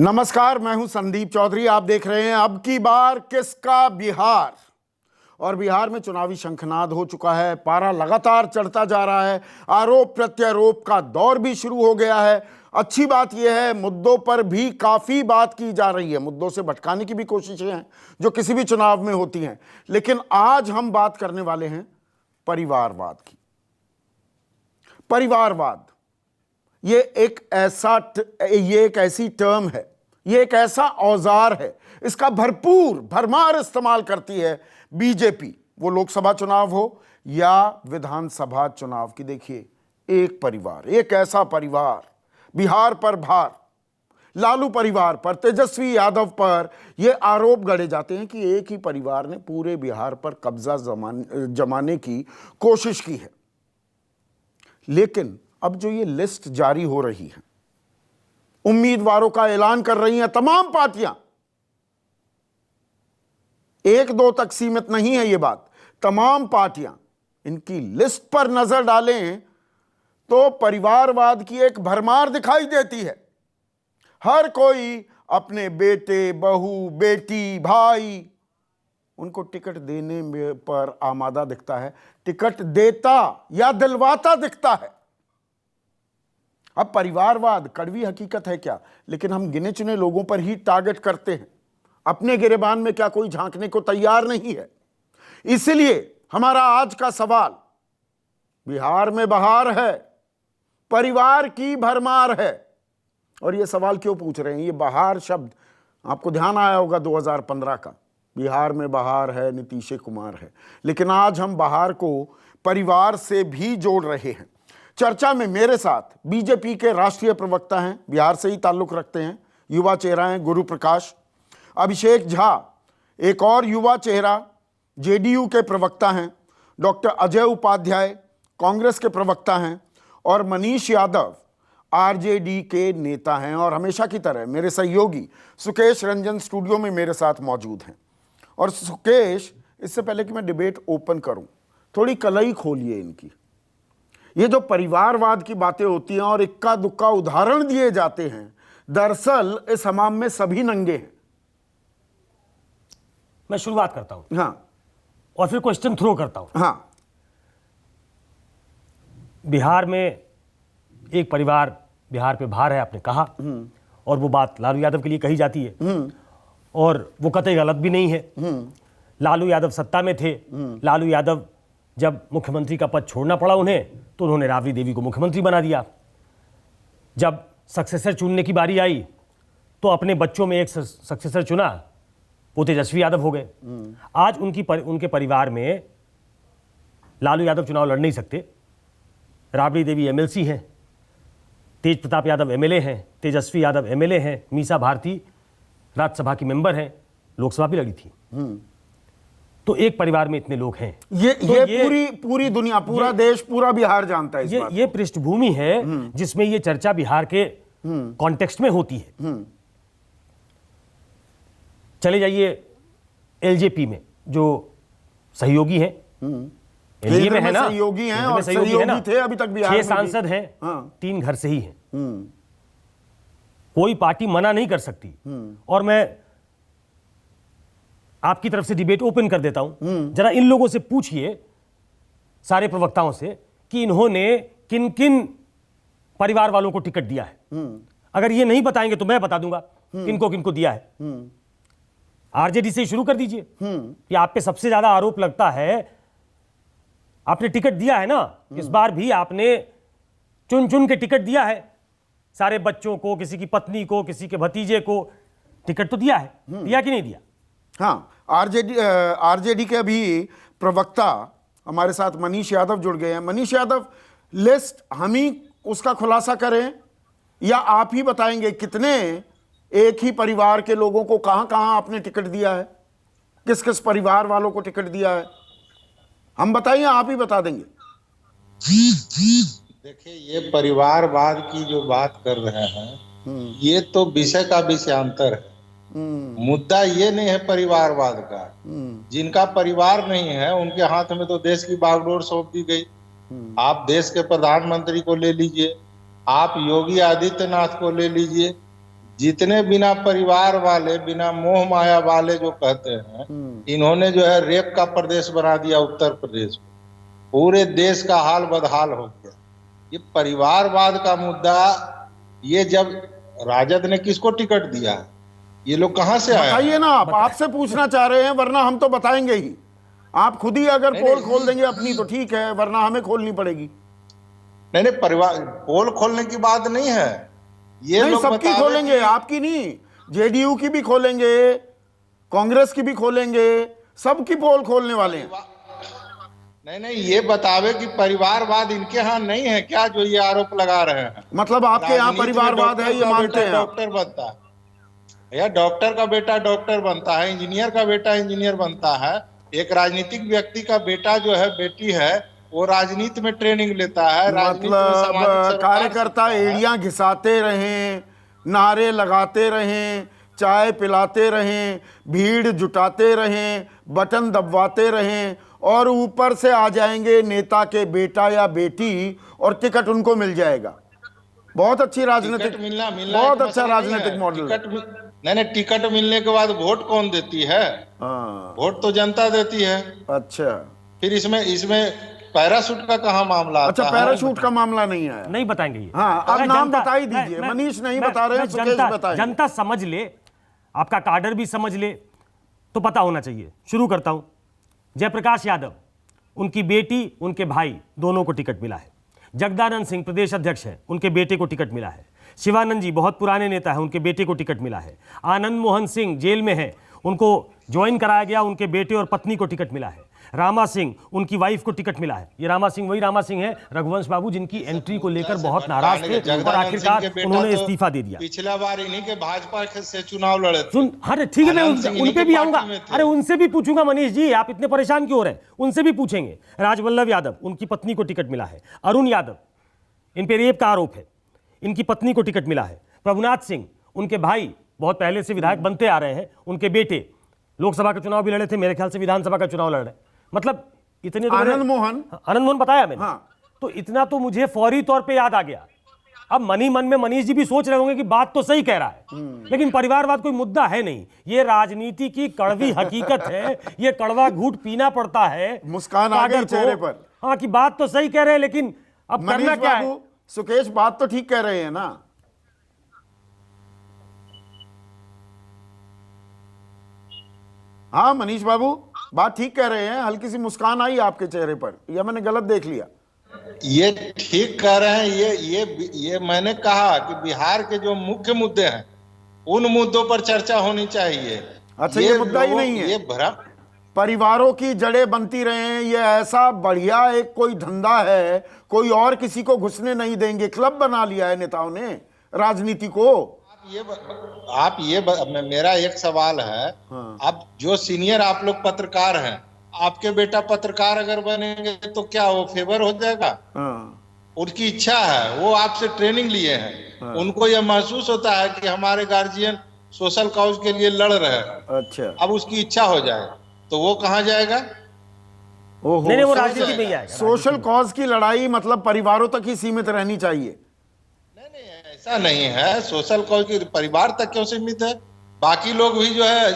नमस्कार, मैं हूं संदीप चौधरी। आप देख रहे हैं अब की बार किसका बिहार। और बिहार में चुनावी शंखनाद हो चुका है, पारा लगातार चढ़ता जा रहा है, आरोप प्रत्यारोप का दौर भी शुरू हो गया है। अच्छी बात यह है, मुद्दों पर भी काफी बात की जा रही है, मुद्दों से भटकाने की भी कोशिशें हैं जो किसी भी चुनाव में होती हैं। लेकिन आज हम बात करने वाले हैं परिवारवाद की। परिवारवाद ये एक ऐसी टर्म है, ये एक ऐसा औजार है, इसका भरपूर भरमार इस्तेमाल करती है बीजेपी, वो लोकसभा चुनाव हो या विधानसभा चुनाव की। देखिए, एक परिवार, एक ऐसा परिवार, बिहार पर भार, लालू परिवार पर, तेजस्वी यादव पर ये आरोप गढ़े जाते हैं कि एक ही परिवार ने पूरे बिहार पर कब्जा जमाने की कोशिश की है। लेकिन अब जो ये लिस्ट जारी हो रही है, उम्मीदवारों का ऐलान कर रही हैं तमाम पार्टियां, एक दो तक सीमित नहीं है ये बात, तमाम पार्टियां इनकी लिस्ट पर नजर डालें तो परिवारवाद की एक भरमार दिखाई देती है। हर कोई अपने बेटे, बहू, बेटी, भाई, उनको टिकट देने पर आमादा दिखता है, टिकट देता या दिलवाता दिखता है। अब परिवारवाद कड़वी हकीकत है क्या, लेकिन हम गिने चुने लोगों पर ही टारगेट करते हैं, अपने गिरेबान में क्या कोई झांकने को तैयार नहीं है। इसलिए हमारा आज का सवाल, बिहार में बहार है, परिवार की भरमार है। और यह सवाल क्यों पूछ रहे हैं? ये बहार शब्द आपको ध्यान आया होगा 2015 का, बिहार में बहार है, नीतीश कुमार है। लेकिन आज हम बहार को परिवार से भी जोड़ रहे हैं। चर्चा में मेरे साथ बीजेपी के राष्ट्रीय प्रवक्ता हैं, बिहार से ही ताल्लुक रखते हैं, युवा चेहरा हैं गुरु प्रकाश, अभिषेक झा एक और युवा चेहरा जेडीयू के प्रवक्ता हैं, डॉक्टर अजय उपाध्याय कांग्रेस के प्रवक्ता हैं, और मनीष यादव आरजेडी के नेता हैं। और हमेशा की तरह मेरे सहयोगी सुकेश रंजन स्टूडियो में मेरे साथ मौजूद हैं। और सुकेश, इससे पहले कि मैं डिबेट ओपन करूं, थोड़ी कलई खोलिए इनकी। ये जो परिवारवाद की बातें होती हैं और इक्का दुक्का उदाहरण दिए जाते हैं, दरअसल इस हमाम में सभी नंगे हैं। मैं शुरुआत करता हूं, हाँ, और फिर क्वेश्चन थ्रो करता हूं। हाँ, बिहार में एक परिवार बिहार पे भार है, आपने कहा, और वो बात लालू यादव के लिए कही जाती है, और वो कतई गलत भी नहीं है। लालू यादव सत्ता में थे, लालू यादव जब मुख्यमंत्री का पद छोड़ना पड़ा उन्हें, तो उन्होंने राबड़ी देवी को मुख्यमंत्री बना दिया। जब सक्सेसर चुनने की बारी आई तो अपने बच्चों में एक सक्सेसर चुना, वो तेजस्वी यादव हो गए। आज उनके परिवार में लालू यादव चुनाव लड़ नहीं सकते, राबड़ी देवी एमएलसी हैं, तेज प्रताप यादव एमएलए हैं, तेजस्वी यादव एमएलए हैं, मीसा भारती राज्यसभा की मेंबर हैं, लोकसभा भी लड़ी थी। तो एक परिवार में इतने लोग हैं, ये पूरी दुनिया, पूरा देश, पूरा बिहार जानता है इस बात। ये पृष्ठभूमि है जिसमें ये चर्चा बिहार के कॉन्टेक्स्ट में होती है। चले जाइए एलजेपी में, जो सहयोगी हैं, एनडीए में है ना, सहयोगी हैं और सहयोगी थे अभी तक बिहार में 6 सांसद हैं, हाँ। 3 घर से ही हैं। कोई पार्टी मना नहीं कर सकती। और मैं आपकी तरफ से डिबेट ओपन कर देता हूं, जरा इन लोगों से पूछिए, सारे प्रवक्ताओं से, कि इन्होंने किन किन परिवार वालों को टिकट दिया है। अगर ये नहीं बताएंगे तो मैं बता दूंगा किनको किनको दिया है। आरजेडी से शुरू कर दीजिए कि आप पे सबसे ज्यादा आरोप लगता है, आपने टिकट दिया है ना, इस बार भी आपने चुन चुन के टिकट दिया है, सारे बच्चों को, किसी की पत्नी को, किसी के भतीजे को टिकट तो दिया है, दिया कि नहीं दिया? हाँ, आरजेडी के अभी प्रवक्ता हमारे साथ मनीष यादव जुड़ गए हैं। मनीष यादव, लिस्ट हम ही उसका खुलासा करें या आप ही बताएंगे कितने एक ही परिवार के लोगों को कहां कहां आपने टिकट दिया है, किस किस परिवार वालों को टिकट दिया है? हम बताइए, आप ही बता देंगे? देखिए, ये परिवारवाद की जो बात कर रहे हैं, ये तो विषय का विषयांतर है। मुद्दा ये नहीं है परिवारवाद का। जिनका परिवार नहीं है उनके हाथ में तो देश की बागडोर सौंप दी गई। आप देश के प्रधानमंत्री को ले लीजिए, आप योगी आदित्यनाथ को ले लीजिए, जितने बिना परिवार वाले, बिना मोह माया वाले जो कहते हैं, इन्होंने जो है रेप का प्रदेश बना दिया उत्तर प्रदेश को। पूरे देश का हाल बदहाल हो गया। ये परिवारवाद का मुद्दा, ये जब राजद ने किसको टिकट दिया, ये लोग कहां से आए? बताइए ना, आप आपसे पूछना चाह रहे हैं, वरना हम तो बताएंगे ही। आप खुद ही अगर पोल खोल देंगे अपनी तो ठीक है, वरना हमें खोलनी पड़ेगी। नहीं, परिवार पोल खोलने की बात नहीं है, ये नहीं, लोग सबकी खोलेंगे, आपकी नहीं, जेडीयू की भी खोलेंगे, कांग्रेस की भी खोलेंगे, सबकी पोल खोलने वाले हैं। नहीं, ये बतावे कि परिवारवाद इनके यहाँ नहीं है क्या, जो ये आरोप लगा रहे हैं? मतलब आपके यहाँ परिवारवाद है, ये मानते हैं? डॉक्टर बनता है या डॉक्टर का बेटा डॉक्टर बनता है, इंजीनियर का बेटा इंजीनियर बनता है। एक राजनीतिक व्यक्ति का बेटा जो है, बेटी है, वो राजनीति में ट्रेनिंग लेता है। मतलब कार्यकर्ता एड़ियां घिसाते रहें, नारे लगाते रहें, चाय पिलाते रहें, भीड़ जुटाते रहें, बटन दबवाते रहें, और ऊपर से आ जाएंगे नेता के बेटा या बेटी और टिकट उनको मिल जाएगा। बहुत अच्छी राजनीतिक, बहुत अच्छा राजनीतिक मॉडल। नहीं, टिकट मिलने के बाद वोट कौन देती है? वोट तो जनता देती है। अच्छा, फिर इसमें पैराशूट का कहाँ मामला? अच्छा, पैराशूट का मामला नहीं आया? नहीं बताएंगे ये। हाँ, आप नाम बता ही दीजिए। मनीष नहीं बता रहे हैं, सुकेश बताएंगे। जनता समझ ले, आपका काडर भी समझ ले, तो पता होना चाहिए। शुरू करता हूं। जयप्रकाश यादव, उनकी बेटी, उनके भाई, दोनों को टिकट मिला है। जगदानंद सिंह प्रदेश अध्यक्ष हैं, उनके बेटे को टिकट मिला है। शिवानंद जी बहुत पुराने नेता हैं, उनके बेटे को टिकट मिला है। आनंद मोहन सिंह जेल में हैं, उनको ज्वाइन कराया गया, उनके बेटे और पत्नी को टिकट मिला है। रामा सिंह, उनकी वाइफ को टिकट मिला है। ये रामा सिंह वही रामा सिंह है रघुवंश बाबू, जिनकी एंट्री को लेकर बहुत नाराज थे और आखिरकार उन्होंने इस्तीफा दे दिया। पिछला बार इन्हीं के भाजपा से चुनाव लड़े थे। सुन, अरे ठीक है, मैं उन पे भी आऊंगा। अरे उनसे भी पूछूंगा मनीष जी, आप इतने परेशान क्यों हो रहे हैं? उनसे भी पूछेंगे। राजवल्लभ यादव, उनकी पत्नी को टिकट मिला है। अरुण यादव, इन पे रेप का आरोप है, इनकी पत्नी को टिकट मिला है। प्रभुनाथ सिंह, उनके भाई, बहुत पहले से विधायक बनते आ रहे हैं, उनके बेटे लोकसभा का चुनाव भी लड़े थे, मेरे ख्याल से विधानसभा का चुनाव लड़ रहे। मतलब इतने तो आनंद मोहन बताया मैंने। हाँ। तो इतना तो मुझे फौरी तौर पे याद आ गया। अब मन ही मन में मनीष जी भी सोच रहे होंगे कि बात तो सही कह रहा है, लेकिन परिवारवाद कोई मुद्दा है नहीं। ये राजनीति की कड़वी हकीकत है, ये कड़वा घूंट पीना पड़ता है। मुस्कान आ गई चेहरे पर। हाँ, कि बात तो सही कह रहे हैं, लेकिन अब करना क्या है? सुकेश, बात तो ठीक कह रहे हैं ना? हाँ मनीष बाबू, बात ठीक कह रहे हैं। हल्की सी मुस्कान आई आपके चेहरे पर, या मैंने गलत देख लिया? ये ठीक कह रहे हैं। ये मैंने कहा कि बिहार के जो मुख्य मुद्दे हैं, उन मुद्दों पर चर्चा होनी चाहिए। अच्छा, ये मुद्दा ही नहीं है? ये भ्रम, परिवारों की जड़ें बनती रहे, ये ऐसा बढ़िया एक कोई धंधा है, कोई और किसी को घुसने नहीं देंगे। क्लब बना लिया है नेताओं ने राजनीति को। मेरा एक सवाल है। हाँ। अब जो सीनियर आप लोग पत्रकार हैं, आपके बेटा पत्रकार अगर बनेंगे तो क्या वो फेवर हो जाएगा? हाँ। उनकी इच्छा है, वो आपसे ट्रेनिंग लिए हैं। हाँ। उनको यह महसूस होता है कि हमारे गार्जियन सोशल कॉज के लिए लड़ रहे हैं। अच्छा, अब उसकी इच्छा हो जाए तो वो कहाँ जाएगा? नहीं, वो राजनीति में ही आएगा। सोशल कॉज की लड़ाई मतलब परिवारों तक ही सीमित रहनी चाहिए। नहीं, ऐसा नहीं है। सोशल कॉज की परिवार तक क्यों सीमित है? बाकी लोग भी जो है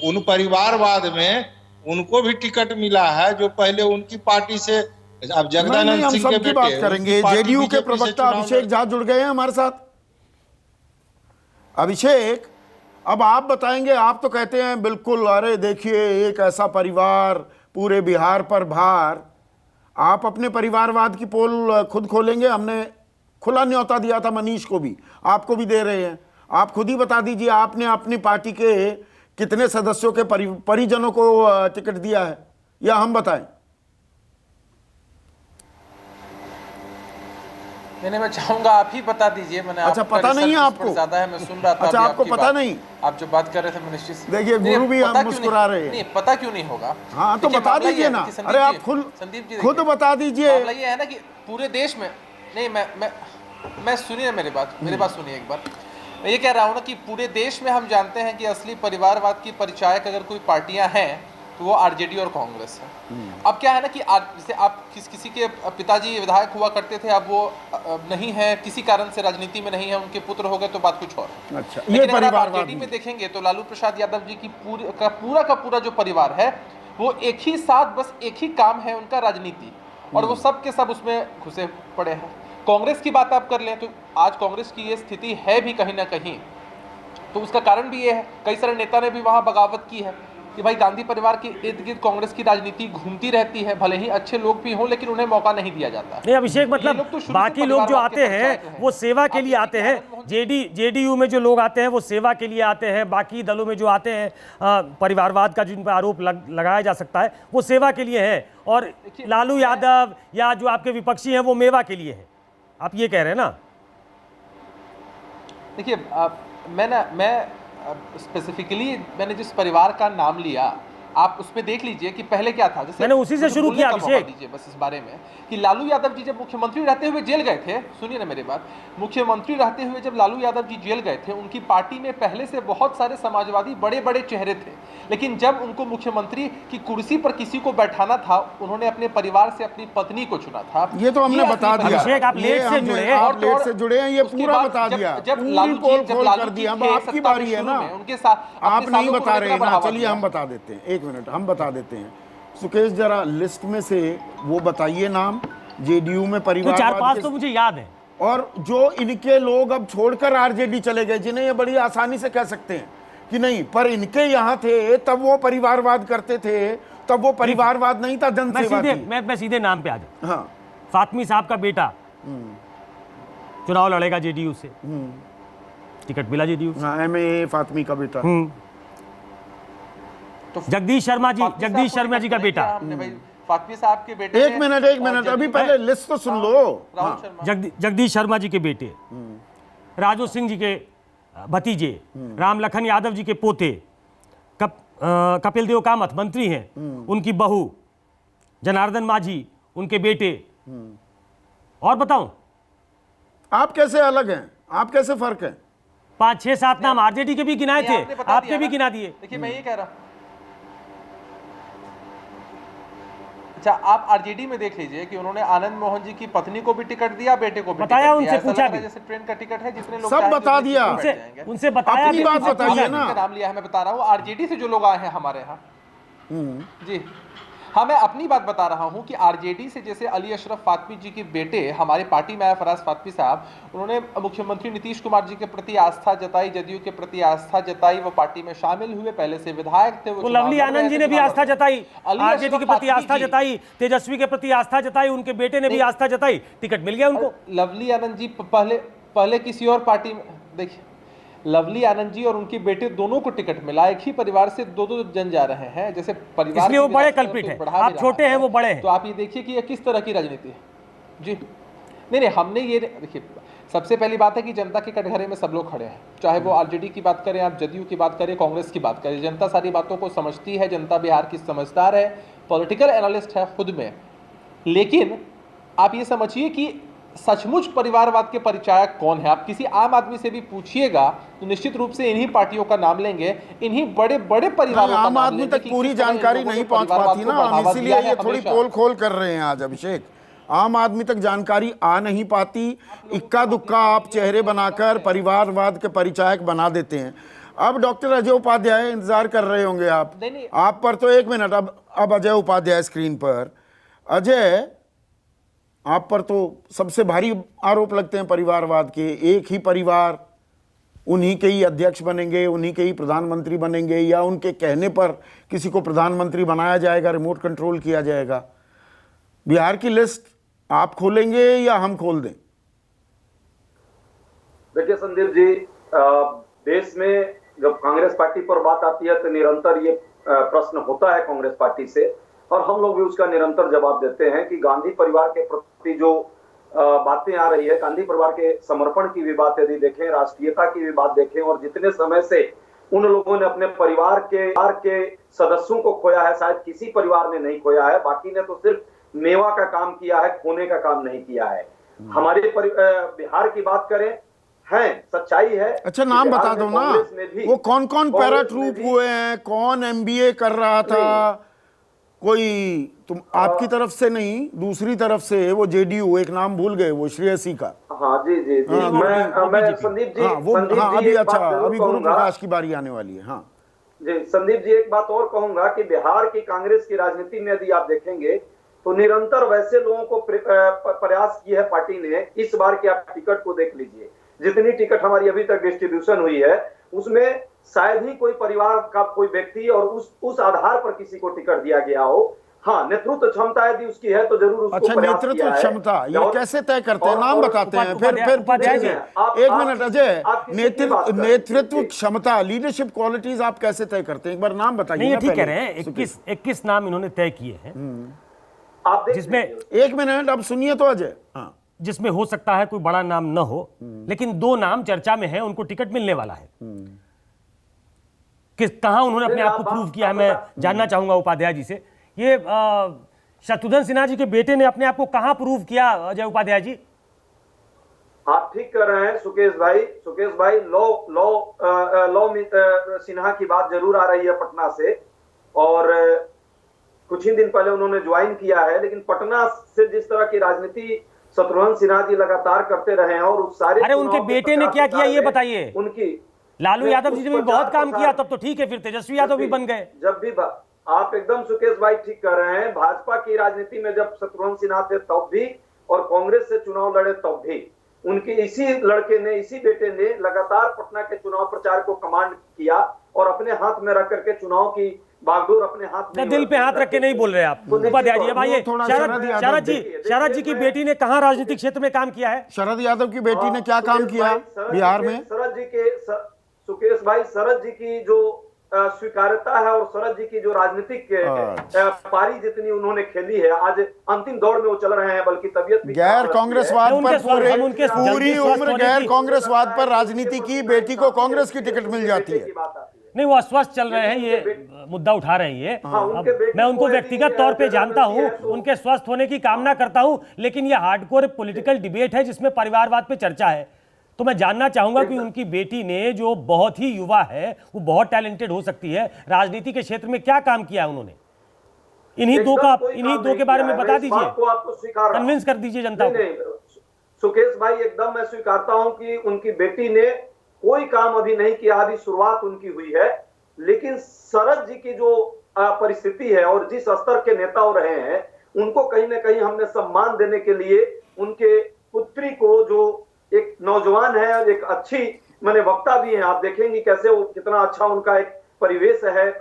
उन परिवारवाद में उनको भी टिकट मिला है, जो पहले उनकी पार्टी से। अब जगदानंद सिंह के बेटे, बात करेंगे। जेडीयू के प्रवक्ता अभिषेक झा जुड़ गए हैं हमारे साथ। अभिषेक, अब आप बताएंगे। आप तो कहते हैं बिल्कुल, अरे देखिए एक ऐसा परिवार, पूरे बिहार पर भार। आप अपने परिवारवाद की पोल खुद खोलेंगे? हमने खुला न्योता दिया था मनीष को भी, आपको भी दे रहे हैं। आप खुद ही बता दीजिए, आपने अपनी पार्टी के कितने सदस्यों के परिजनों को टिकट दिया है, या हम बताएं? नहीं, मैं चाहूंगा आप ही बता दीजिए। मैंने अच्छा, पता नहीं है आपको? ज्यादा है, मैं सुन रहा था। अच्छा, आपको पता नहीं? आप जो बात कर रहे थे मनीष जी, देखिए गुरु भी हम मुस्कुरा रहे हैं। नहीं, पता क्यों नहीं होगा? हाँ, तो बता दीजिए ना। अरे आप संदीप जी खुद बता दीजिए। मामला ये है ना कि पूरे देश में, नहीं, मैं सुनिए मेरी बात सुनिए एक बार। मैं ये कह रहा हूँ ना कि पूरे देश में हम जानते हैं कि असली परिवारवाद की परिचायक अगर कोई पार्टियां हैं तो वो आरजेडी और कांग्रेस है। अब क्या है ना कि जैसे आप किसी के पिताजी विधायक हुआ करते थे, अब वो नहीं है, किसी कारण से राजनीति में नहीं है, उनके पुत्र हो गए तो बात कुछ और है। अच्छा, लेकिन ये अगर आप परिवारवाद आरजेडी में देखेंगे तो लालू प्रसाद यादव जी की पूरा का पूरा जो परिवार है वो एक ही साथ, बस एक ही काम है उनका, राजनीति, और वो सब के सब उसमें घुसे पड़े हैं। कांग्रेस की बात आप कर लें तो आज कांग्रेस की ये स्थिति है भी कहीं ना कहीं, तो उसका कारण भी ये है, कई सारे नेता ने भी वहां बगावत की है कि भाई गांधी परिवार के इर्द गिर्द कांग्रेस की राजनीति घूमती रहती है, भले ही अच्छे लोग भी हों लेकिन उन्हें मौका नहीं दिया जाता। नहीं अभिषेक, मतलब लोग तो शुरू से बाकी लोग जो परिवारवाद के आते हैं पंचायत वो सेवा के लिए आते हैं, मोहन जेडीयू में जो लोग आते हैं वो सेवा के लिए आते हैं, बाकी दलों में जो आते हैं परिवारवाद का जिन पर आरोप लगाया जा सकता है वो सेवा के लिए है, और लालू यादव या जो आपके विपक्षी हैं वो मेवा के लिए है, आप ये कह रहे हैं ना? देखिए मैं स्पेसिफिकली मैंने जिस परिवार का नाम लिया, आप उसमें देख लीजिए कि पहले क्या था। जैसे मैंने उसी से शुरू किया अभिषेक। दीजिए बस इस बारे में कि लालू यादव जी जब मुख्यमंत्री रहते हुए जेल गए थे, सुनिए ना मेरी बात, मुख्यमंत्री रहते हुए जब लालू यादव जी जेल गए थे, उनकी पार्टी में पहले से बहुत सारे समाजवादी बड़े बड़े चेहरे थे, लेकिन जब उनको मुख्यमंत्री की कुर्सी पर किसी को बैठाना था, उन्होंने अपने परिवार से अपनी पत्नी को चुना था। ये तो हमने बता दिया अभिषेक, आप लेट से जुड़े, आप लेट से जुड़े हैं, ये पूरा बता दिया, जब पूरी लालू पोल जी खोल कर दिया। अब आपकी बारी है ना, उनके साथ आप नहीं बता रहे ना, चलिए हम बता देते हैं, एक मिनट हम बता देते हैं। सुकेश जरा लिस्ट में से वो बताइए नाम, जेडीयू में परिवार 4-5 तो मुझे याद है, और जो इनके लोग अब छोड़कर आरजेडी चले गए, जिन्हें ये बड़ी आसानी से कह सकते हैं कि नहीं, पर इनके यहाँ थे तब वो परिवारवाद करते थे, तब वो परिवारवाद नहीं था, जनसेवा थी। मैं सीधे नाम पे आ जाऊं। हाँ, फातमी साहब का बेटा चुनाव लड़ेगा जेडीयू से, टिकट मिला जेडीयू से। हाँ, एमए फातमी का बेटा। तो जगदीश शर्मा जी का बेटा, फातमी साहब के बेटे। एक मिनट अभी पहले लिस्ट तो सुन लो। राहुल शर्मा, जगदीश शर्मा जी के बेटे, राजू सिंह जी के भतीजे, राम लखन यादव जी के पोते, कपिल देव कामत मंत्री हैं, उनकी बहू, जनार्दन मांझी उनके बेटे, और बताऊं आप कैसे अलग हैं, आप कैसे फर्क है? 5-6-7 नाम आरजेडी के भी गिनाए थे, आपने बता आपके दिया भी ना। गिना दिए। देखिए मैं ये कह रहा हूं, अच्छा आप आरजेडी में देख लीजिए कि उन्होंने आनंद मोहन जी की पत्नी को भी टिकट दिया, बेटे को भी बताया, टिकट उनसे दिया। ऐसा पूछा लग रहा है भी। जैसे ट्रेन का टिकट है, जितने लोग सब चाहें बता उतने दिया। सीट पे बैठ जाएंगे। उनसे बताया अपनी भी, बात उनसे बताइए पूछा ना। भी। नाम लिया है, मैं बता रहा हूँ आरजेडी से जो लोग आए हैं हमारे यहाँ। जी हाँ, मैं अपनी बात बता रहा हूँ कि आरजेडी से जैसे अली अशरफ फातमी जी के बेटे हमारे पार्टी में आए, फराज फातमी साहब, उन्होंने मुख्यमंत्री नीतीश कुमार जी के प्रति आस्था जताई, जदयू के प्रति आस्था जताई, वो पार्टी में शामिल हुए, पहले से विधायक थे। वो लवली आनंद जी ने भी आस्था जताई, आरजेडी के प्रति आस्था जताई, तेजस्वी के प्रति आस्था जताई, उनके बेटे ने भी आस्था जताई, टिकट मिल गया उनको। लवली आनंद जी पहले किसी और पार्टी में, देखिए लवली आनंद जी और उनके बेटे दोनों को टिकट मिला, एक ही परिवार से दो जन जा रहे हैं, जैसे परिवार, इसलिए वो बड़े कल्पित हैं, आप छोटे हैं वो बड़े हैं। तो आप ये देखिए कि ये किस तरह की राजनीति है। जी नहीं, हमने ये देखिए, सबसे पहली बात है कि जनता के कटघरे में सब लोग खड़े हैं, चाहे वो आरजेडी की बात करें, आप जदयू की बात करें, कांग्रेस की बात करें, जनता सारी बातों को समझती है, जनता बिहार की समझदार है, पॉलिटिकल एनालिस्ट है खुद में। लेकिन आप ये समझिए कि सचमुच परिवारवाद के परिचायक कौन है, आप किसी आम आदमी से भी पूछिएगा तो निश्चित रूप से इन्हीं पार्टियों का नाम लेंगे, इन्हीं बड़े बड़े परिवारों का आम नाम आदमी लेंगे तक कि पूरी किस तरह इन जानकारी लोगों ने नहीं पहुंच परिवारवाद पाती को ना, बढ़ावा इसीलिए दिया है ये थोड़ी हमेशा। पोल खोल कर रहे हैं आज अभिषेक। आम आदमी तक जानकारी आ नहीं पाती, इक्का दुक्का आप चेहरे बनाकर परिवारवाद के परिचायक बना देते हैं। अब डॉक्टर अजय उपाध्याय इंतजार कर रहे होंगे आप पर तो एक मिनट, अब अजय उपाध्याय स्क्रीन पर। अजय, आप पर तो सबसे भारी आरोप लगते हैं परिवारवाद के, एक ही परिवार, उन्हीं के ही अध्यक्ष बनेंगे, उन्हीं के ही प्रधानमंत्री बनेंगे, या उनके कहने पर किसी को प्रधानमंत्री बनाया जाएगा, रिमोट कंट्रोल किया जाएगा। बिहार की लिस्ट आप खोलेंगे या हम खोल दें? देखिए संदीप जी, देश में जब कांग्रेस पार्टी पर बात आती है तो निरंतर ये प्रश्न होता है कांग्रेस पार्टी से, और हम लोग भी उसका निरंतर जवाब देते हैं कि गांधी परिवार के प्रति जो बातें आ रही है, गांधी परिवार के समर्पण की भी बात यदि देखें, राष्ट्रीयता की भी बात देखें, और जितने समय से उन लोगों ने अपने परिवार के सदस्यों को खोया है, शायद किसी परिवार ने नहीं खोया है, बाकी ने तो सिर्फ मेवा का काम किया है, खोने का काम नहीं किया है। हमारे बिहार की बात करें हैं, सच्चाई है। अच्छा, नाम बिहार बता में दो ना, कांग्रेस में भी- वो कौन कौन कांग्रेस पैरा में ट्रूप भी- हुए हैं, कौन एमबीए कर रहा था, कोई तुम आपकी तरफ से नहीं दूसरी तरफ से, वो जेडीयू, एक नाम भूल गए, वो श्रेयसी का। हाँ जी जी जी, हाँ, मैं BJP। संदीप जी, हाँ वो, संदीप हाँ जी अभी, एक अच्छा बात जरूर अभी गुरु कहूंगा। प्रकाश की बारी आने वाली है। हाँ जी संदीप जी, एक बात और कहूंगा कि बिहार की कांग्रेस की राजनीति में यदि आप देखेंगे तो निरंतर वैसे लोगों को प्रयास की है पार्टी ने। इस बार के आप टिकट को देख लीजिए, जितनी टिकट हमारी अभी तक डिस्ट्रीब्यूशन हुई है उसमें शायद ही कोई परिवार का कोई व्यक्ति और उस आधार पर किसी को टिकट दिया गया हो। हाँ, नेतृत्व क्षमता यदि उसकी है तो जरूर उसको अच्छा, प्रयास नेतृत्व किया है। क्षमता ये कैसे तय करते हैं, नाम बताते हैं, फिर उपाध्याय जी, एक मिनट अजय, आप किसी की बात कर रहे हैं? नेतृत्व जी। क्षमता, लीडरशिप क्वालिटीज आप कैसे तय करते हैं, एक बार नाम बताइए नहीं ये ना ठीक कह पहले। रहे हैं, 21 नाम इन्होंने तय किए हैं, आप देख जिसमें लीजिए। एक मिनट अब सुनिए तो अजय। हाँ जिसमें हो सकता है कोई बड़ा नाम न हो, लेकिन 2 नाम चर्चा में है, उनको टिकट मिलने वाला है। किस कहां उन्होंने अपने नहीं, आप को आप- प्रूव किया है, आप मैं बता- जानना चाहूंगा उपाध्याय जी से। ये शत्रुघ्न सिन्हा जी के बेटे ने अपने आप को कहां प्रूव किया, अजय उपाध्याय जी? आप ठीक कर रहे हैं सुकेश भाई, लो सिन्हा की बात जरूर आ रही है पटना से, और कुछ ही दिन पहले उन्होंने ज्वाइन किया है, लेकिन पटना से जिस तरह की राजनीति शत्रुघ्न सिन्हा जी लगातार करते रहे हैं और उस सारे अरे उनके चुनाव के बेटे ने प्रचार क्या किया ये में बताइए। उनकी लालू यादव जी ने भी उस बहुत काम प्रचार किया, तब तो ठीक है, फिर तेजस्वी यादव भी बन गए। जब भी आप एकदम सुकेश भाई ठीक कर रहे हैं, भाजपा की राजनीति में जब शत्रुघ्न सिन्हा थे तब भी और कांग्रेस से चुनाव लड़े तब भी उनके इसी लड़के ने, इसी बेटे ने लगातार पटना के चुनाव प्रचार को कमांड किया और अपने हाथ में रख करके चुनाव की बागडोर अपने हाथ में, दिल पे हाथ रख के नहीं बोल रहे आप उपाध्याय जी। अब आइए, थोड़ा शरद जी की बेटी ने कहां राजनीतिक क्षेत्र में काम किया है? शरद यादव की बेटी ने क्या काम किया बिहार में? शरद जी के सुकेश भाई, शरद जी की जो स्वीकार्यता है और शरद जी की जो राजनीतिक पारी जितनी उन्होंने खेली है, आज अंतिम दौर में वो चल रहे हैं, बल्कि तबियत भी गैर कांग्रेसवाद पर पूरी उम्र जल्दी गैर स्वस्थ कांग्रेसवाद पर राजनीति की, बेटी को कांग्रेस की टिकट मिल जाती है। नहीं, वो अस्वस्थ चल रहे हैं, ये मुद्दा उठा रहे हैं ये। उनके अब बेटे मैं उनको को व्यक्तिगत यदि तौर पे जानता हूं, तो- उनके स्वस्थ होने की कामना करता हूं, लेकिन ये हार्डकोर पॉलिटिकल डिबेट है जिसमें परिवारवाद पे चर्चा है। तो मैं जानना चाहूंगा कि उनकी बेटी ने, जो बहुत ही युवा है, वो बहुत टैलेंटेड हो सकती है, राजनीति के क्षेत्र में क्या काम किया उन्होंने? इन्हीं दो के बारे में बता दीजिए, कन्विंस कर दीजिए जनता को। सुकेश भाई, एकदम मैं स्वीकारता हूं कि उनकी बेटी ने कोई काम अभी नहीं किया, अभी शुरुआत उनकी हुई है, लेकिन शरद जी की जो परिस्थिति है और जिस स्तर के नेता वो रहे हैं, उनको कहीं ना कहीं हमने सम्मान देने के लिए उनके पुत्री को, जो एक नौजवान है और एक अच्छी माने वक्ता भी है, आप देखेंगे कैसे वो कितना अच्छा उनका एक परिवेश है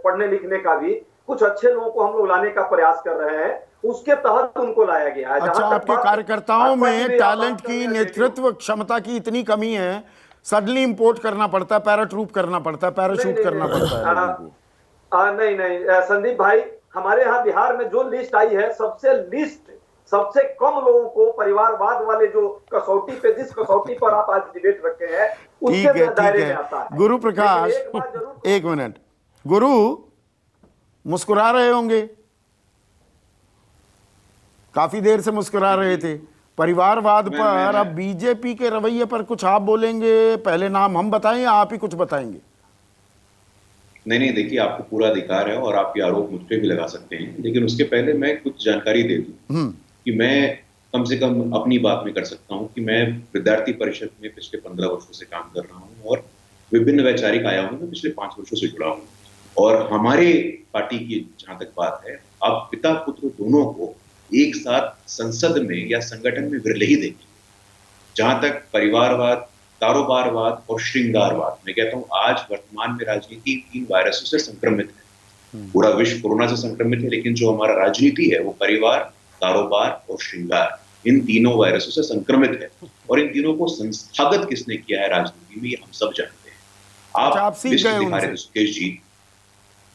पढ़ने लिखने का भी, कुछ अच्छे लोगों को हम लोग लाने का प्रयास कर रहे हैं, उसके तहत उनको लाया गया है। अच्छा, आपके कार्यकर्ताओं में टैलेंट की, नेतृत्व क्षमता की इतनी कमी है, सडनली इंपोर्ट करना पड़ता है, पैराट्रूप करना पड़ता है, पैराशूट करना पड़ता है लोगों को। नहीं संदीप भाई, हमारे यहाँ बिहार में जो लिस्ट आई है, सबसे कम लोगों को परिवारवाद वाले जो कसौटी पे, जिस कसौटी पर आप आज डिबेट रखे हैं, उसके दायरे में आता है। गुरु प्रकाश, एक मिनट, गुरु मुस्कुरा रहे होंगे, काफी देर से मुस्कुरा रहे थे परिवारवाद पर। अब बीजेपी के रवैये पर कुछ आप बोलेंगे? पहले नाम हम बताएं या आप ही कुछ बताएंगे? नहीं, देखिए, आपको पूरा अधिकार है और आप ये आरोप मुझ पे भी लगा सकते हैं, लेकिन उसके पहले मैं कुछ जानकारी दे दूं कि मैं कम से कम अपनी बात में कर सकता हूं कि मैं विद्यार्थी परिषद में पिछले 15 वर्षों से काम कर रहा हूं और विभिन्न वैचारिक आयामों में पिछले 5 वर्षों से जुड़ा हूं। और हमारे पार्टी की जहां तक बात है, आप पिता पुत्र दोनों को एक साथ संसद में या संगठन में विरले ही देंगे। जहां तक परिवारवाद, कारोबारवाद और श्रृंगारवाद, मैं कहता हूं आज वर्तमान में राजनीति 3 वायरसों से संक्रमित है। पूरा विश्व कोरोना से संक्रमित है, लेकिन जो हमारा राजनीति है वो परिवार, कारोबार और श्रृंगार, इन तीनों वायरसों से संक्रमित है। और इन तीनों को संस्थागत किसने किया है राजनीति में, ये हम सब जानते हैं। आप लिस्ट दिखा रहे थे सुकेश जी,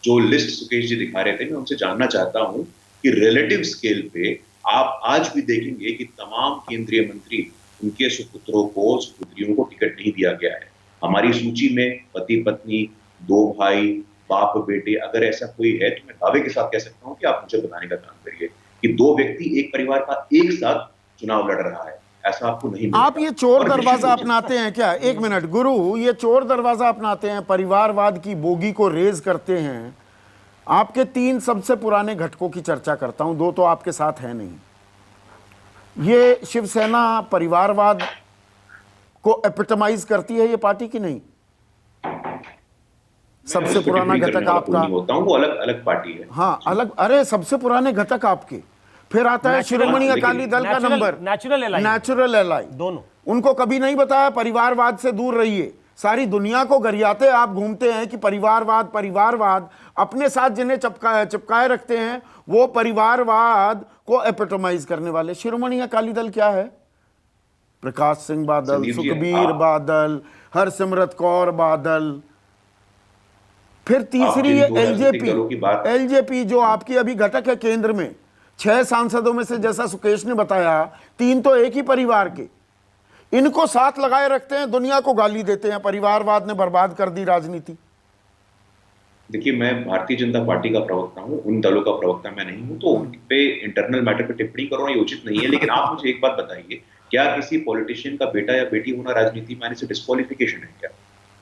जो लिस्ट सुकेश जी दिखा रहे थे, मैं उनसे जानना चाहता हूं कि रिलेटिव स्केल पे आप आज भी देखेंगे कि तमाम केंद्रीय मंत्री, उनके सुपुत्रों को, सुपुत्रियों को टिकट नहीं दिया गया है। हमारी सूची में पति पत्नी, 2 भाई, बाप बेटे, अगर ऐसा कोई है तो मैं दावे के साथ कह सकता हूं कि आप मुझे बताने का काम करिए कि 2 व्यक्ति एक परिवार का एक साथ चुनाव लड़ रहा है। ऐसा आपको नहीं मिलेगा। आप ये चोर और दरवाजा निश्चित रूप से- अपनाते हैं क्या? एक मिनट गुरु, ये चोर दरवाजा अपनाते हैं, परिवारवाद की बोगी को रेज करते हैं। आपके 3 सबसे पुराने घटकों की चर्चा करता हूं, 2 तो आपके साथ है नहीं। ये शिवसेना परिवारवाद को एपिटमाइज करती है ये पार्टी की नहीं? सबसे उसको पुराना टिप्पणी करने घटक वाला कोई आपका, नहीं होता हूं, वो अलग अलग पार्टी है। हाँ अलग, अरे सबसे पुराने घटक आपके। फिर आता है शिरोमणि अकाली दल का number, natural ally, natural ally. दोनों उनको कभी नहीं बताया परिवारवाद से दूर रहिए। सारी दुनिया को गरियाते आप घूमते हैं कि परिवारवाद परिवारवाद। अपने साथ जिन्हें चिपकाए रखते हैं वो परिवारवाद को एपिटमाइज करने वाले। शिरोमणि अकाली दल क्या है? प्रकाश सिंह बादल, संदीप जी, सुखबीर बादल, हरसिमरत कौर बादल। फिर तीसरी जिन है दो राजनीतिक दलों की बात- एलजेपी जो आपकी अभी घटक है केंद्र में। 6 सांसदों में से जैसा सुकेश ने बताया 3 तो एक ही परिवार के। इनको साथ लगाए रखते हैं, दुनिया को गाली देते हैं, परिवारवाद ने बर्बाद कर दी राजनीति। देखिए, मैं भारतीय जनता पार्टी का प्रवक्ता हूं, उन दलों का प्रवक्ता मैं नहीं हूं, तो उन पे इंटरनल मैटर पे टिप्पणी करना ये उचित नहीं है। लेकिन आप मुझे एक बात बताइए, क्या किसी पॉलिटिशियन का बेटा या बेटी होना राजनीति में आने से डिस्क्वालिफिकेशन है क्या?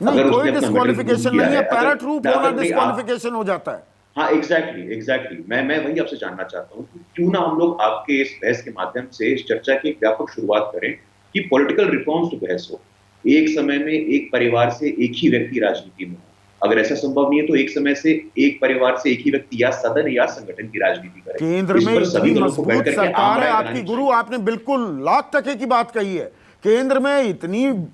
नहीं, अगर कोई उसने अपना डिस्क्वालिफिकेशन मिडिल नहीं है, किया है, पैराट्रूप अगर- होना अगर नहीं, डिस्क्वालिफिकेशन हो जाता है। हाँ, एग्जैक्टली मैं वही आपसे जानना चाहता हूँ कि क्यों ना हम लोग आपके इस बहस के माध्यम से इस चर्चा की एक व्यापक शुरुआत करें कि पॉलिटिकल रिफॉर्म्स तो बहस हो, एक समय में एक परिवार से एक ही व्यक्ति राजनीति में हो। अगर ऐसा संभव नहीं है तो एक समय से एक परिवार से एक ही व्यक्ति या सदन या संगठन की राजनीति करे। केंद्र इस में पर सभी इतनी दलों को बैठ मजबूत करके आम सरकार है राय आपकी बनानी गुरु, चाहिए। आपने बिल्कुल लाख टके की बात कही है। केंद्र में इतनी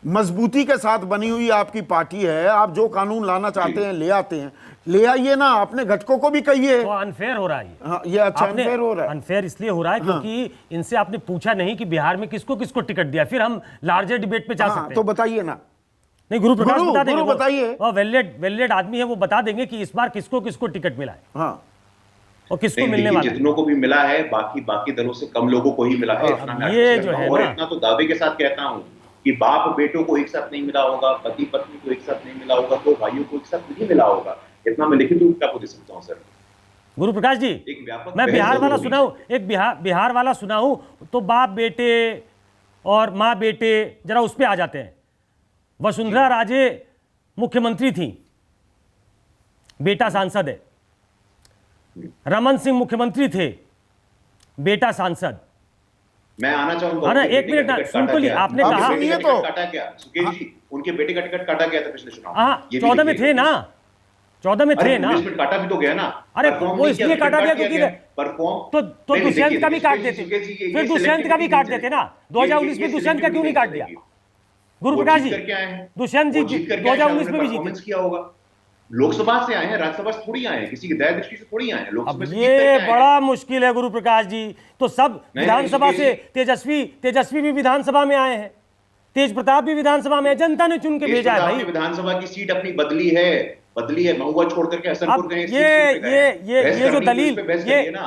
मजबूती के साथ बनी हुई आपकी पार्टी है, आप जो कानून लाना चाहते हैं ले आते हैं, ले आइए ना। अपने घटकों को भी कहिए। तो अनफेयर हो रहा है ये। हाँ, ये अच्छा आपने अनफेयर हो रहा है। अनफेयर इसलिए हो रहा है क्योंकि इनसे आपने पूछा नहीं कि बिहार में किसको किसको टिकट दिया, फिर हम लार्जर डिबेट पे जा हाँ, सकते तो हैं। बताइए ना। नहीं, गुरु प्रकाश गुरु- बता देंगे, गुरु बताइए। वो वेलेड आदमी है, वो बता देंगे कि इस बार किसको किसको टिकट मिला है हाँ, और किसको नहीं, मिलने देखिए, वाला है। जितनों को भी मिला है बाकी दलों से कम लोगों को ही मिला है, इतना मैं ये आश्वस्त जो करता है हूं। और ना- इतना तो दावे के साथ कहता हूं कि बाप बेटों को एक साथ नहीं मिला होगा, पति पत्नी को एक साथ नहीं मिला होगा, तो भाइयों को एक साथ नहीं मिला होगा। इतना मैं लिखित रूप में आपको दे सकता हूं सर। गुरु प्रकाश जी, एक व्यापक मैं बहस बिहार जरूर वाला होनी सुनाऊं, एक बिहार वाला सुनाऊं तो बाप बेटे और माँ बेटे जरा उस पे आ जाते हैं। वसुंधरा राजे मुख्यमंत्री थी, बेटा सांसद है। रमन सिंह मुख्यमंत्री थे, बेटा सांसद। मैं आना चाहूंगा। अरे, उनके एक बेटे मिनट का ना, टिकट सुन काटा तो ली, गया। आपने उनके कहा- बेटे का सुनिए तो। टिकट काटा गया। सुकेश जी, उनके बेटे का टिकट काटा गया था पिछले चुनाव। हाँ, ये भी 14 में लिखिए। थे ना, 14 में थे अरे, ना। 19 मिनट काटा भी तो गया ना। अरे, परफॉर्म वो नहीं इसलिए किया, काटा टिकट गया काट क्योंकि परफॉर्म तो नहीं, दुष्यंत देखिए, का भी काट देते, सुकेश जी, ये फिर दुष्यंत का भी काट देते ना। 2019 में दुष्यंत का क्यों नहीं काट दिया? गुरु वो प्रकाश जीत जी, करके आए हैं। दुष्यंत जी वो जीत करके आए हैं, 2019 में भी उन्होंने परफॉर्मेंस जीते। किया होगा। लोकसभा से आए हैं, राज्यसभा से थोड़ी आए हैं, किसी की दया दृष्टि से थोड़ी आए हैं, अब लोकसभा से जीत करके ये आए हैं। बड़ा मुश्किल है गुरु प्रकाश जी। तो सब नहीं, विधानसभा नहीं, से तेजस्वी भी विधानसभा में आए हैं, तेज प्रताप भी विधानसभा में है, जनता ने चुन के तेज भेजा है प्रताप भाई। ने विधानसभा की सीट अपनी बदली है, महुआ छोड़ करके हसनपुर अब गए। ये जो दलील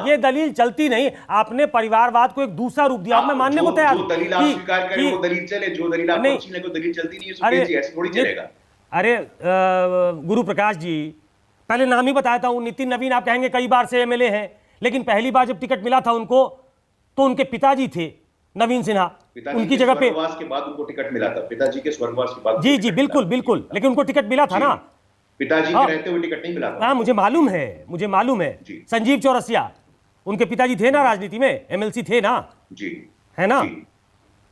ये दलील चलती नहीं। आपने परिवारवाद को एक दूसरा रूप दिया, मैं मानने को तैयार जो हूं दलील आप स्वीकार करें वो दलील चले, जो दलील आप नहीं, अच्छी लगे वो दलील चलती नहीं है। अरे सुकेश जी, ऐसे थोड़ी चलेगा। अरे गुरु प्रकाश जी, पहले नाम ही बताता हूं। नितिन नवीन आप कहेंगे कई बार से एमएलए हैं, लेकिन पहली बार जब टिकट मिला था उनको तो उनके पिताजी थे नवीन सिन्हा, पिताजी उनकी के जगह पे। स्वर्गवास के बाद उनको टिकट मिला था। पिताजी के स्वर्गवास के बाद जी उनको जी, टिकट बिल्कुल मिला था। बिल्कुल, लेकिन उनको टिकट मिला था जी। ना। पिताजी हाँ। के रहते हुए टिकट नहीं मिला था। हाँ, मुझे मालूम है। जी। संजीव चौरसिया, उनके पिताजी थे ना राजनीति में, एमएलसी थे ना, जी, है ना। जी।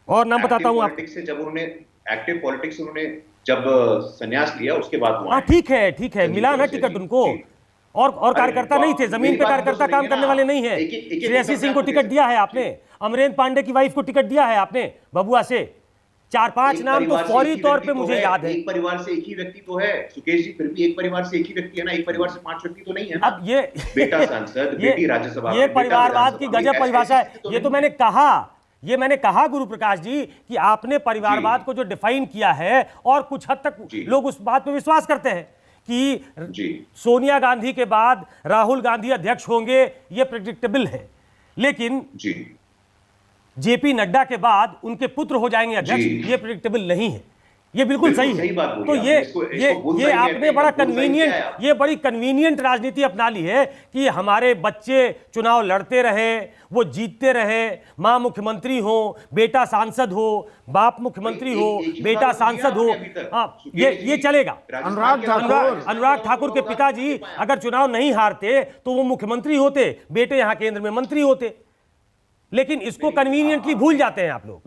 और नाम बताता हूं आप। पॉलिटिक्स से जब उन्होंने एक्टिव पॉलिटिक्स से उन्होंने जब संन्यास लिया, उसके बाद वो हाँ, आए। ठीक है संजीव मिला ना चौरसिया टिकट जी, उनको। जी। और अरे कार्यकर्ता नहीं थे, वाह, जमीन मेरी पे बात कार्यकर्ता तो काम सुनिए करने ना। वाले नहीं है। एक श्रेयसी उत्तर सिंह को मैं आपको टिकट दे दिया है सकता आपने, हूं। अमरेंद्र पांडे की वाइफ को टिकट दिया है आपने बबुआ से। 4-5 एक नाम तो परिवार से फौरी एक ही तौर व्यक्ति पे तो मुझे याद है। एक परिवार से एक ही व्यक्ति तो है सुकेश जी, फिर भी एक परिवार से एक ही व्यक्ति है ना, एक परिवार से 5 व्यक्ति तो नहीं है ना। अब ये बेटा सांसद, बेटी राज्यसभा में, ये बेटा परिवारवाद की विधानसभा में, गजब ऐसी परिभाषा है। स्थिति तो ये तो नहीं मैंने कहा गुरु प्रकाश जी कि आपने परिवारवाद जी। को जो डिफाइन किया है, और कुछ हद तक जी। लोग उस बात पे विश्वास करते हैं कि जी। सोनिया गांधी के बाद राहुल गांधी अध्यक्ष होंगे, ये प्रेडिक्टेबल है। लेकिन जी, जेपी नड्डा के बाद उनके पुत्र हो जाएंगे अध्यक्ष, जी। ये प्रेडिक्टेबल नहीं है। ये बिल्कुल सही सही है। बात बोली तो आपने। ये आपने बड़ा कन्वीनियंट, ये बड़ी कन्वीनियंट राजनीति अपना ली है कि हमारे बच्चे चुनाव लड़ते रहे, वो जीतते रहे, मां मुख्यमंत्री हो, बेटा सांसद हो, बाप मुख्यमंत्री हो, बेटा सांसद हो। हाँ, ये चलेगा। अनुराग ठाकुर के पिताजी अगर चुनाव नहीं हारते तो वो मुख्यमंत्री होते, बेटे यहां केंद्र में मंत्री होते। लेकिन इसको कन्वीनियंटली भूल जाते हैं आप लोग।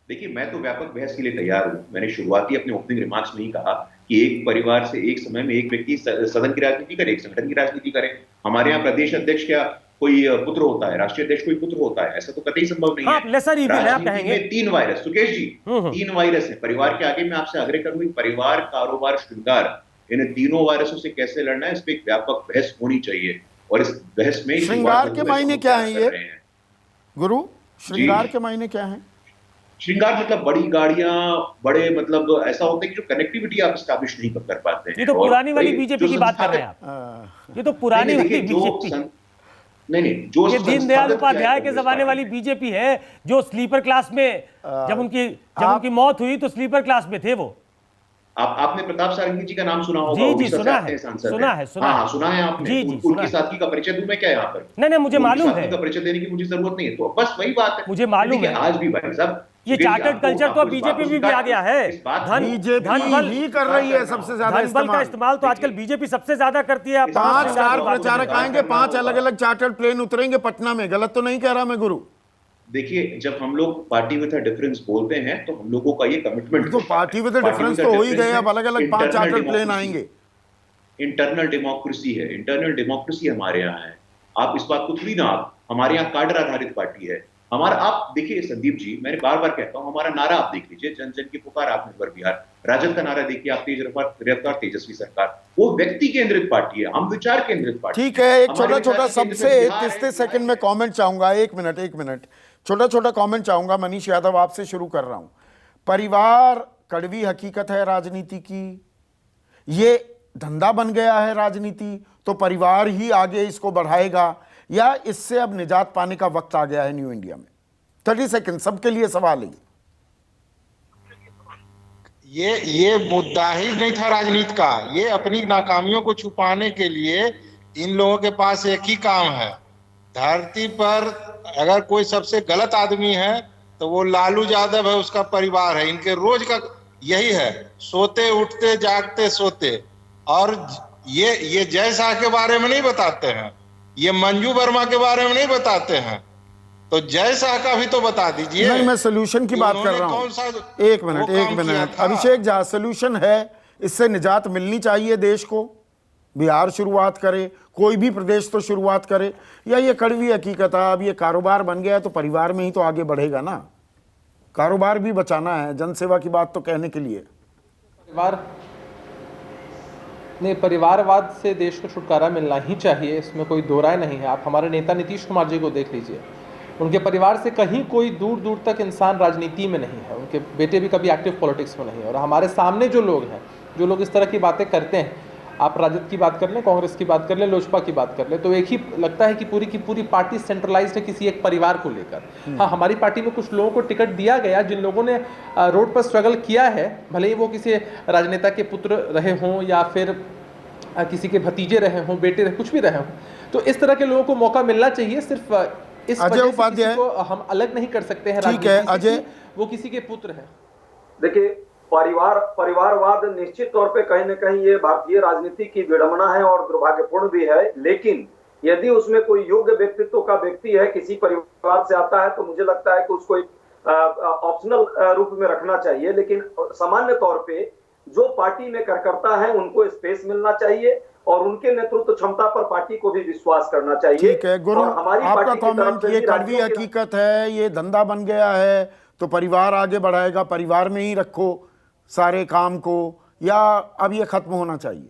देखिए, मैं तो व्यापक बहस के लिए तैयार हूं। मैंने शुरुआती अपने ओपनिंग रिमार्क्स में ही कहा कि एक परिवार से एक समय में एक व्यक्ति सदन की राजनीति करे, एक संगठन की राजनीति करे। हमारे यहाँ प्रदेश अध्यक्ष क्या कोई पुत्र होता है, राष्ट्रीय अध्यक्ष कोई पुत्र होता है? ऐसा तो कतई संभव नहीं है। राजनीति में 3 वायरस, सुकेश जी, 3 वायरस है। परिवार के आगे मैं आपसे आग्रह करूंगी, परिवार, कारोबार, श्रृंगार, इन तीनों वायरसों से कैसे लड़ना है, इस पर एक व्यापक बहस होनी चाहिए। और इस बहस में श्रृंगार के मायने क्या है ये गुरु? श्रृंगार के मायने क्या है? श्रृंगार मतलब बड़ी गाड़ियां, बड़े मतलब ऐसा होता है कि जो कनेक्टिविटी आप स्टैब्लिश नहीं कर पाते हैं। ये तो पुरानी वाली बीजेपी की बात कर रहे हैं आप। ये तो पुरानी वाली बीजेपी, नहीं, जो ये दीनदयाल उपाध्याय के जमाने वाली बीजेपी है, जो स्लीपर क्लास में जब उनकी मौत हुई तो स्लीपर क्लास में थे वो। आपने प्रताप सारंगी जी का नाम सुना होगा? जी, सुना है, सुना है आपने? जी, उनके साथी का परिचय दूं मैं क्या यहाँ पर? नहीं, मुझे मालूम है। का परिचय देने की मुझे जरूरत नहीं है। तो बस वही बात है, मुझे मालूम है। आज भी भाई साहब, ये चार्टर्ड कल्चर तो बीजेपी में भी आ गया है। बीजेपी ही कर रही है सबसे ज्यादा धन बल का इस्तेमाल तो आजकल बीजेपी सबसे ज्यादा करती है। 5 स्टार प्रचारक आएंगे, 5 अलग अलग चार्टर्ड प्लेन उतरेंगे पटना में। गलत तो नहीं कह रहा मैं गुरु? देखिए, जब हम लोग पार्टी विद अ डिफरेंस बोलते हैं तो हम लोगों का ये कमिटमेंट, तो पार्टी विद अ डिफरेंस तो हो ही गए, अब अलग अलग 5 चार्टर्ड प्लेन आएंगे। इंटरनल डेमोक्रेसी है, इंटरनल डेमोक्रेसी हमारे यहाँ है। आप इस बात को थोड़ी ना, आप हमारे यहाँ काडर आधारित पार्टी है हमारा। आप देखिए संदीप जी, मैंने बार बार कहता हूं, हमारा नारा आप देख लीजिए, जन जन की पुकार, आत्मनिर्भर बिहार। राजद का नारा देखिए आप, तेज रफ्तार तेजस्वी सरकार। वो व्यक्ति केंद्रित पार्टी है, हम विचार केंद्रित पार्टी। ठीक है, एक छोटा छोटा सबसे 30 सेकंड में कमेंट चाहूंगा। एक मिनट, छोटा छोटा कमेंट चाहूंगा। मनीष यादव, आपसे शुरू कर रहा हूं। परिवार कड़वी हकीकत है राजनीति की, ये धंधा बन गया है राजनीति, तो परिवार ही आगे इसको बढ़ाएगा या इससे अब निजात पाने का वक्त आ गया है न्यू इंडिया में? 30 सेकंड सबके लिए सवाल है। ये मुद्दा ही नहीं था राजनीति का। ये अपनी नाकामियों को छुपाने के लिए इन लोगों के पास एक ही काम है। धरती पर अगर कोई सबसे गलत आदमी है तो वो लालू यादव है, उसका परिवार है। इनके रोज का यही है, सोते उठते जागते सोते। और ये जय शाह के बारे में नहीं बताते हैं, ये मंजू वर्मा के बारे में नहीं बताते हैं, तो जय शाह का भी तो बता दीजिए। नहीं, मैं सोल्यूशन की बात कर रहा हूं। एक मिनट अभिषेक झा, सोल्यूशन है, इससे निजात मिलनी चाहिए देश को। बिहार शुरुआत करे, कोई भी प्रदेश तो शुरुआत करे, या ये कड़वी हकीकत है अब ये कारोबार बन गया है तो परिवार में ही तो आगे बढ़ेगा ना। कारोबार भी बचाना है, जनसेवा की बात तो कहने के लिए। परिवारवाद से देश को छुटकारा मिलना ही चाहिए, इसमें कोई दो राय नहीं है। आप हमारे नेता नीतीश कुमार जी को देख लीजिए, उनके परिवार से कहीं कोई दूर दूर तक इंसान राजनीति में नहीं है, उनके बेटे भी कभी एक्टिव पॉलिटिक्स में नहीं है। और हमारे सामने जो लोग हैं, जो लोग इस तरह की बातें करते हैं, आप राजद की बात कर लें, कांग्रेस की बात कर लें, लोजपा की बात कर लें, तो एक ही लगता है कि पूरी की पूरी पार्टी सेंट्रलाइज्ड है किसी एक परिवार को लेकर। हाँ, हमारी पार्टी में कुछ लोगों को टिकट दिया गया जिन लोगों ने रोड पर स्ट्रगल किया है, भले ही वो किसी राजनेता के पुत्र रहे हों या फिर किसी के भतीजे रहे हों, बेटे रहे, कुछ भी रहे हों, तो इस तरह के लोगों को मौका मिलना चाहिए। सिर्फ इस वजह से किसी को हम अलग नहीं कर सकते हैं। ठीक है अजय, वो किसी के पुत्र हैं। देखिए, परिवारवाद निश्चित तौर पे कहीं न कहीं ये भारतीय राजनीति की विडंबना है और दुर्भाग्यपूर्ण भी है। लेकिन यदि उसमें कोई योग्य व्यक्तित्व का व्यक्ति है, किसी परिवार से आता है, तो मुझे लगता है कि उसको ऑप्शनल रूप में रखना चाहिए। लेकिन सामान्य तौर पे जो पार्टी में कार्यकर्ता है उनको स्पेस मिलना चाहिए और उनके नेतृत्व क्षमता पर पार्टी को भी विश्वास करना चाहिए। ठीक है गुरु, आपका कमेंट, ये कड़वी हकीकत है, ये धंधा बन गया है तो परिवार आगे बढ़ाएगा, परिवार में ही रखो सारे काम को, या अब ये खत्म होना चाहिए?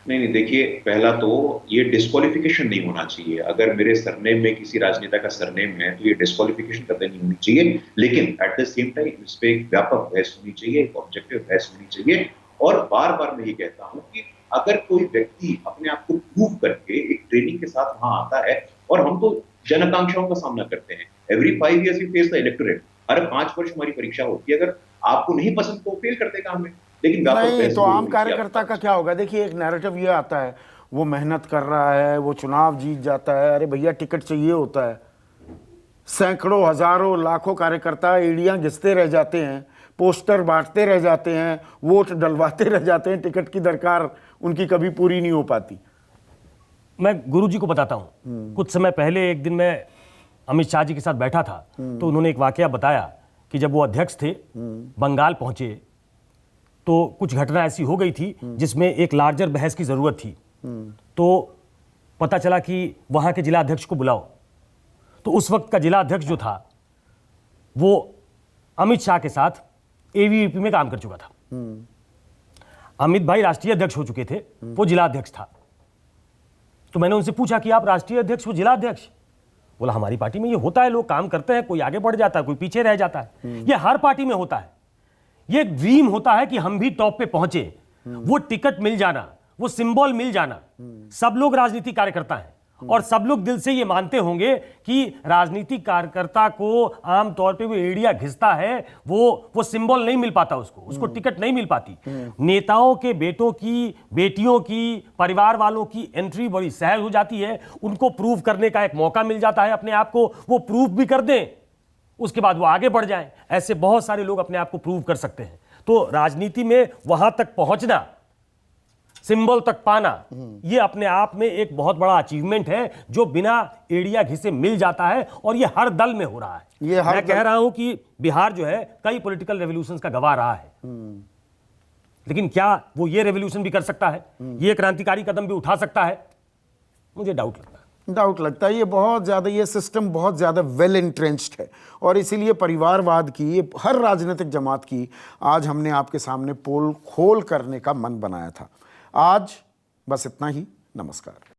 नहीं, देखिए, पहला तो ये डिस्क्वालिफिकेशन नहीं होना चाहिए। अगर मेरे सरनेम में किसी राजनेता का सरनेम है तो ये डिस्क्वालिफिकेशन कतई नहीं होनी चाहिए। लेकिन एट द सेम टाइम इस पे एक व्यापक बहस होनी चाहिए, एक ऑब्जेक्टिव बहस होनी चाहिए। और बार बार मैं ये कहता हूं कि अगर कोई व्यक्ति अपने आप को प्रूव करके एक ट्रेनिंग के साथ वहां आता है, और हम तो जन आकांक्षाओं का सामना करते हैं, every 5 years we face the electorate, हर 5 वर्ष हमारी परीक्षा होती है, अगर आपको नहीं पसंद तो फेल कर देगा हमें, लेकिन व्यापक नहीं बहस तो जरूर आम होनी चाहिए। कार्यकर्ता का क्या होगा? देखिए, एक नैरेटिव ये आता है, वो मेहनत कर रहा है, वो चुनाव जीत जाता है। अरे भैया, टिकट चाहिए होता है। सैकड़ों, हजारों, लाखों कार्यकर्ता एड़ियां घिसते रह जाते हैं, पोस्टर बांटते रह जाते हैं, वोट डलवाते रह जाते हैं, टिकट की दरकार उनकी कभी पूरी नहीं हो पाती। मैं गुरुजी को बताता हूँ, कुछ समय पहले एक दिन मैं अमित शाह जी के साथ बैठा था, तो उन्होंने एक वाकया बताया कि जब वो अध्यक्ष थे, बंगाल पहुंचे, तो कुछ घटना ऐसी हो गई थी जिसमें एक लार्जर बहस की जरूरत थी। तो पता चला कि वहां के जिला अध्यक्ष को बुलाओ। तो उस वक्त का जिला अध्यक्ष जो था वो अमित शाह के साथ एवीपी में काम कर चुका था। अमित भाई राष्ट्रीय अध्यक्ष हो चुके थे, वो जिला अध्यक्ष था। तो मैंने उनसे पूछा कि आप राष्ट्रीय अध्यक्ष, वो जिला अध्यक्ष? बोला हमारी पार्टी में ये होता है, लोग काम करते हैं, कोई आगे बढ़ जाता है, कोई पीछे रह जाता है, ये हर पार्टी में होता है। ये एक ड्रीम होता है कि हम भी टॉप पे पहुंचे, वो टिकट मिल जाना, वो सिंबल मिल जाना। सब लोग राजनीतिक कार्यकर्ता हैं और सब लोग दिल से ये मानते होंगे कि राजनीतिक कार्यकर्ता को आमतौर पे वो एड़िया घिसता है, वो सिंबल नहीं मिल पाता, उसको टिकट नहीं मिल पाती। नेताओं के बेटों की, बेटियों की, परिवार वालों की एंट्री बड़ी सहज हो जाती है, उनको प्रूव करने का एक मौका मिल जाता है अपने आप को, वो प्रूव भी कर दें, उसके बाद वो आगे बढ़ जाएं। ऐसे बहुत सारे लोग अपने आप को प्रूव कर सकते हैं। तो राजनीति में वहां तक पहुंचना, सिंबल तक पाना, ये अपने आप में एक बहुत बड़ा अचीवमेंट है जो बिना एड़िया घिसे मिल जाता है, और ये हर दल में हो रहा है। मैं कह रहा हूं कि बिहार जो है कई पॉलिटिकल रेवोल्यूशंस का गवाह रहा है, लेकिन क्या वो ये रेवोल्यूशन भी कर सकता है, ये क्रांतिकारी कदम भी उठा सकता है? मुझे डाउट लगता है। ये बहुत ज़्यादा, ये सिस्टम बहुत ज़्यादा वेल इंट्रेंच्ड है, और इसीलिए परिवारवाद की, ये हर राजनीतिक जमात की, आज हमने आपके सामने पोल खोल करने का मन बनाया था। आज बस इतना ही। नमस्कार।